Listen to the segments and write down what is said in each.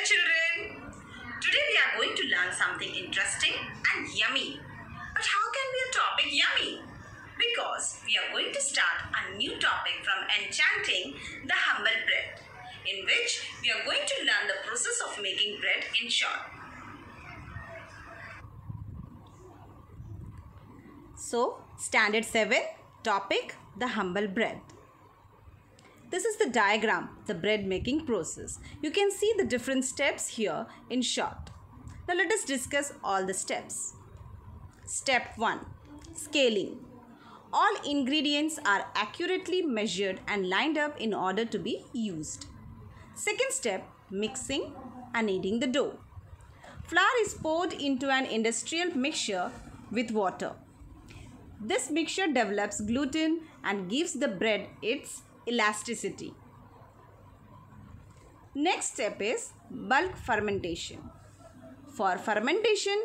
children. Today we are going to learn something interesting and yummy. But how can be a topic yummy? Because we are going to start a new topic from Enchanting the Humble Bread, in which we are going to learn the process of making bread in short. So, Standard 7, topic the humble bread. This is the diagram, the bread making process. You can see the different steps here in short. Now let us discuss all the steps. Step 1. Scaling. All ingredients are accurately measured and lined up in order to be used. Second step, mixing and kneading the dough. Flour is poured into an industrial mixture with water. This mixture develops gluten and gives the bread its elasticity. Next step is bulk fermentation. For fermentation,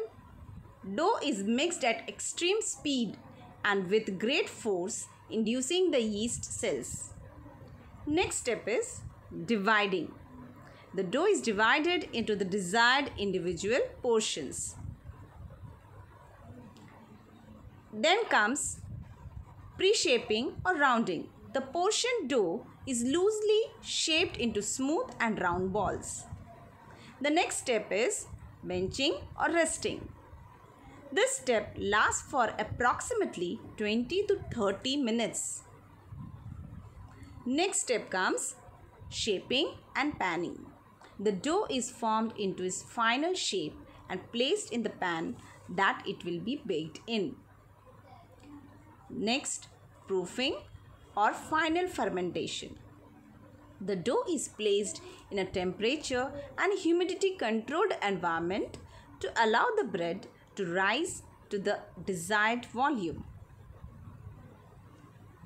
dough is mixed at extreme speed and with great force, inducing the yeast cells. Next step is dividing. The dough is divided into the desired individual portions. Then comes pre-shaping or rounding. The portion dough is loosely shaped into smooth and round balls. The next step is benching or resting. This step lasts for approximately 20 to 30 minutes. Next step comes shaping and panning. The dough is formed into its final shape and placed in the pan that it will be baked in. Next, proofing or final fermentation. The dough is placed in a temperature and humidity controlled environment to allow the bread to rise to the desired volume.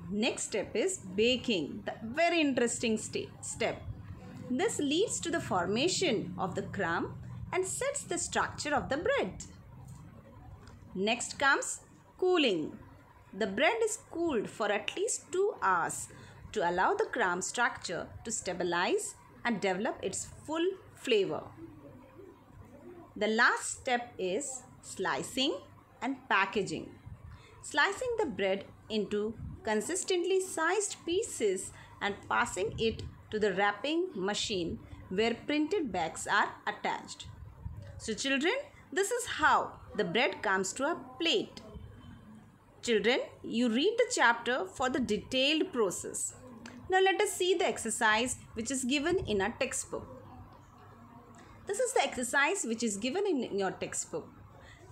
Next step is baking, the very interesting step. This leads to the formation of the crumb and sets the structure of the bread. Next comes cooling. The bread is cooled for at least 2 hours to allow the crumb structure to stabilize and develop its full flavor. The last step is slicing and packaging. Slicing the bread into consistently sized pieces and passing it to the wrapping machine where printed bags are attached. So children, this is how the bread comes to a plate. Children, you read the chapter for the detailed process. Now let us see the exercise which is given in our textbook. This is the exercise which is given in your textbook.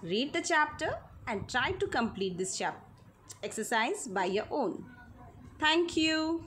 Read the chapter and try to complete this exercise by your own. Thank you.